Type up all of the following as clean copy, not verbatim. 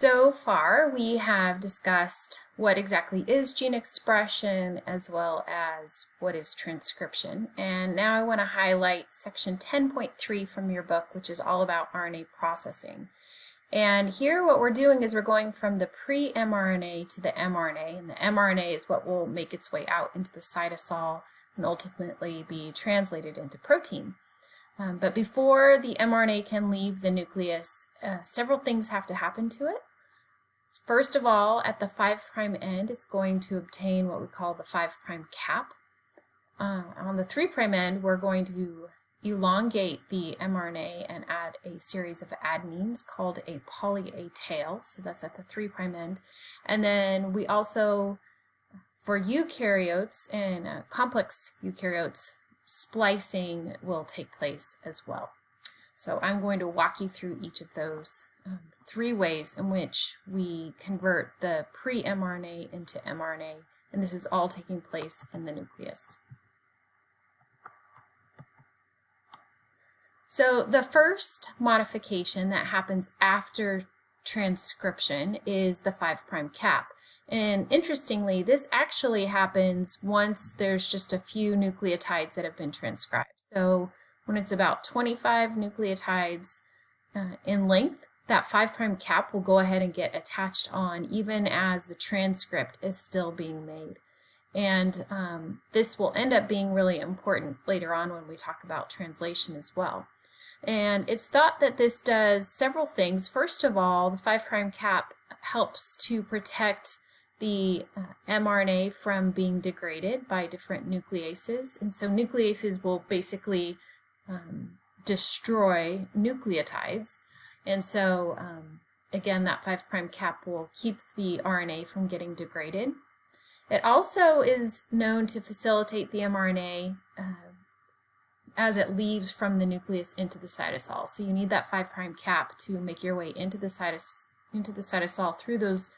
So far, we have discussed what exactly is gene expression as well as what is transcription. And now I want to highlight section 10.3 from your book, which is all about RNA processing. And here what we're doing is we're going from the pre-mRNA to the mRNA, and the mRNA is what will make its way out into the cytosol and ultimately be translated into protein. But before the mRNA can leave the nucleus, several things have to happen to it. First of all, at the 5' end, it's going to obtain what we call the 5' cap. On the 3' end, we're going to elongate the mRNA and add a series of adenines called a poly-A tail. So that's at the 3' end. And then we also, for eukaryotes and complex eukaryotes, splicing will take place as well. So I'm going to walk you through each of those three ways in which we convert the pre-mRNA into mRNA, and this is all taking place in the nucleus. So the first modification that happens after transcription is the 5' cap. And interestingly, this actually happens once there's just a few nucleotides that have been transcribed. So when it's about 25 nucleotides in length, that 5' cap will go ahead and get attached on even as the transcript is still being made. And this will end up being really important later on when we talk about translation as well. And it's thought that this does several things. First of all, the 5' cap helps to protect the mRNA from being degraded by different nucleases. And so nucleases will basically destroy nucleotides. And so, again, that 5' cap will keep the RNA from getting degraded. It also is known to facilitate the mRNA as it leaves from the nucleus into the cytosol. So you need that 5' cap to make your way into the cytosol through those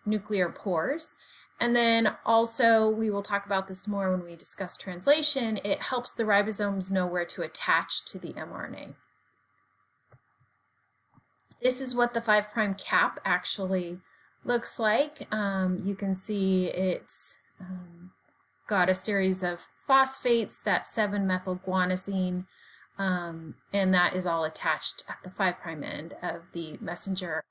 nuclear pores. And then also, we will talk about this more when we discuss translation, it helps the ribosomes know where to attach to the mRNA. This is what the 5' cap actually looks like. You can see it's got a series of phosphates, that 7-methylguanosine, and that is all attached at the 5' end of the messenger RNA.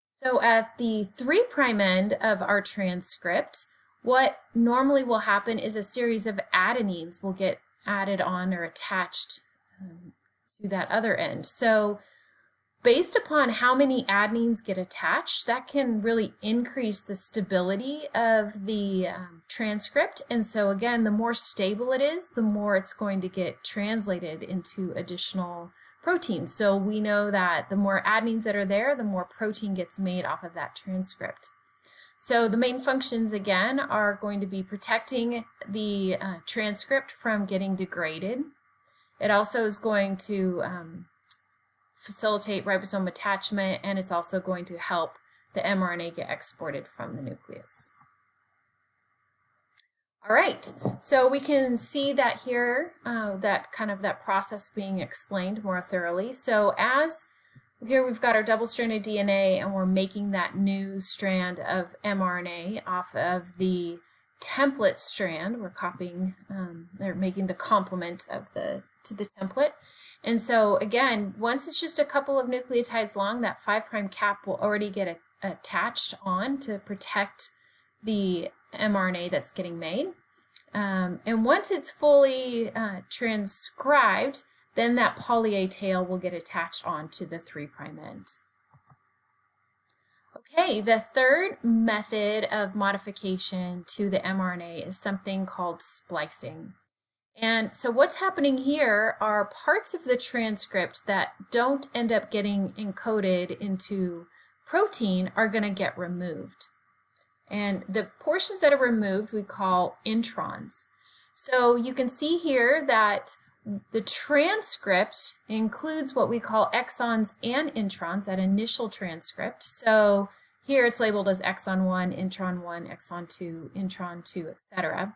So at the 3' end of our transcript, what normally will happen is a series of adenines will get added on or attached to that other end. So based upon how many adenines get attached, that can really increase the stability of the transcript. And so again, the more stable it is, the more it's going to get translated into additional protein. So we know that the more adenines that are there, the more protein gets made off of that transcript. So the main functions, again, are going to be protecting the transcript from getting degraded. It also is going to facilitate ribosome attachment, and it's also going to help the mRNA get exported from the nucleus. All right, so we can see that here, that process being explained more thoroughly. So as here we've got our double-stranded DNA, and we're making that new strand of mRNA off of the template strand. We're copying, they're making the complement of to the template. And so again, once it's just a couple of nucleotides long, that 5' cap will already get attached on to protect the mRNA that's getting made. And once it's fully transcribed, then that poly-A tail will get attached onto the 3' end. Okay, the third method of modification to the mRNA is something called splicing. And so what's happening here are parts of the transcript that don't end up getting encoded into protein are going to get removed. And the portions that are removed we call introns. So you can see here that the transcript includes what we call exons and introns, that initial transcript. So here it's labeled as exon 1, intron 1, exon 2, intron 2, etc.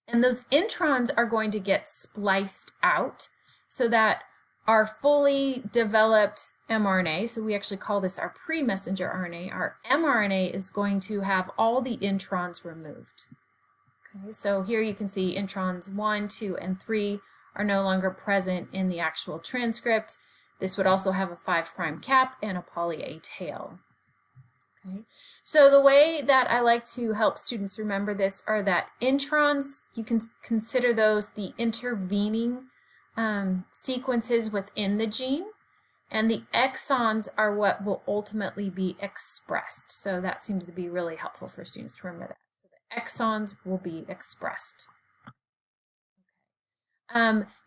And those introns are going to get spliced out so that our fully developed mRNA, so we actually call this our pre-messenger RNA, our mRNA is going to have all the introns removed. Okay, so here you can see introns 1, 2, and 3 are no longer present in the actual transcript. This would also have a 5' cap and a poly A tail. Okay. So the way that I like to help students remember this are that introns, you can consider those the intervening sequences within the gene, and the exons are what will ultimately be expressed. So that seems to be really helpful for students to remember that. So the exons will be expressed.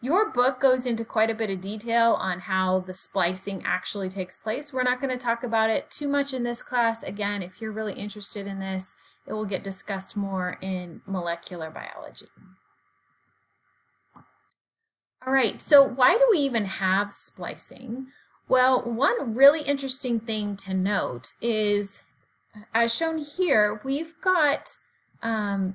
Your book goes into quite a bit of detail on how the splicing actually takes place. We're not going to talk about it too much in this class. Again, if you're really interested in this, it will get discussed more in molecular biology. All right, so why do we even have splicing? Well, one really interesting thing to note is, as shown here, we've got a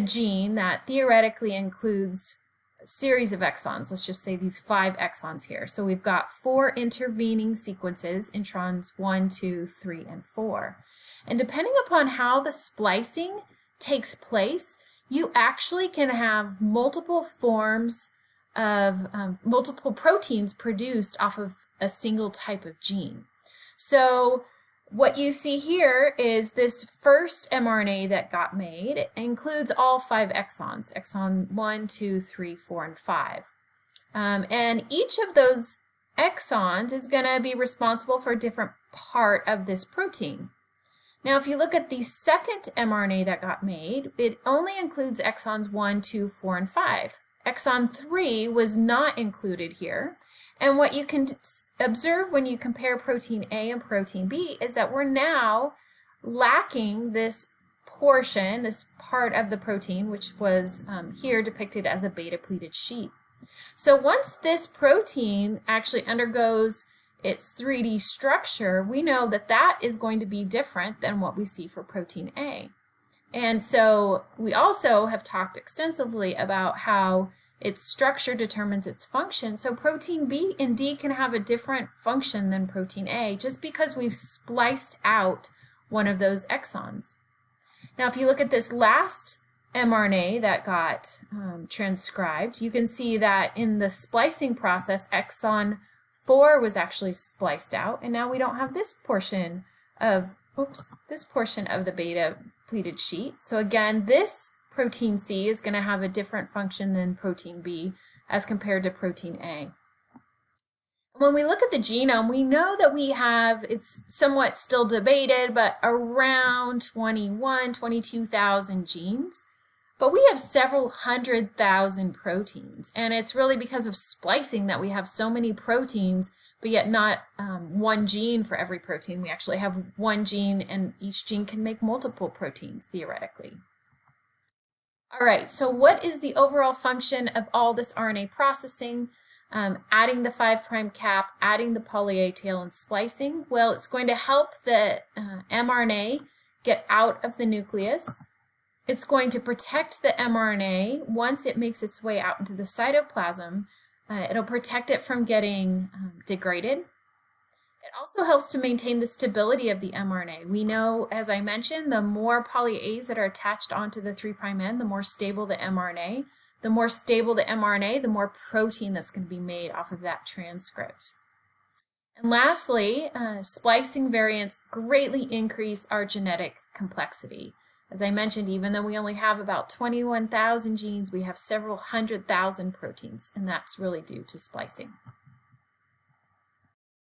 gene that theoretically includes a series of exons. Let's just say these 5 exons here. So we've got 4 intervening sequences, introns 1, 2, 3, and 4. And depending upon how the splicing takes place, you actually can have multiple forms of multiple proteins produced off of a single type of gene. So what you see here is this first mRNA that got made. It includes all 5 exons, exon 1, 2, 3, 4, and 5. And each of those exons is going to be responsible for a different part of this protein. Now, if you look at the second mRNA that got made, it only includes exons 1, 2, 4, and 5. Exon 3 was not included here. And what you can observe when you compare protein A and protein B is that we're now lacking this portion, this part of the protein, which was here depicted as a beta-pleated sheet. So once this protein actually undergoes its 3D structure, we know that that is going to be different than what we see for protein A. And so we also have talked extensively about how its structure determines its function. So protein B and D can have a different function than protein A just because we've spliced out one of those exons. Now, if you look at this last mRNA that got transcribed, you can see that in the splicing process, exon 4 was actually spliced out, and now we don't have this portion of, the beta-pleated sheet. So again, this protein C is going to have a different function than protein B as compared to protein A. When we look at the genome, we know that we have, it's somewhat still debated, but around 22,000 genes. But we have several 100,000 proteins, and it's really because of splicing that we have so many proteins, but yet not one gene for every protein. We actually have one gene, and each gene can make multiple proteins, theoretically. All right, so what is the overall function of all this RNA processing? Adding the 5' cap, adding the poly A tail, and splicing? Well, it's going to help the mRNA get out of the nucleus. It's going to protect the mRNA once it makes its way out into the cytoplasm. It'll protect it from getting degraded. It also helps to maintain the stability of the mRNA. We know, as I mentioned, the more poly A's that are attached onto the 3' end, the more stable the mRNA. The more stable the mRNA, the more protein that's going to be made off of that transcript. And lastly, splicing variants greatly increase our genetic complexity. As I mentioned, even though we only have about 21,000 genes, we have several 100,000 proteins, and that's really due to splicing.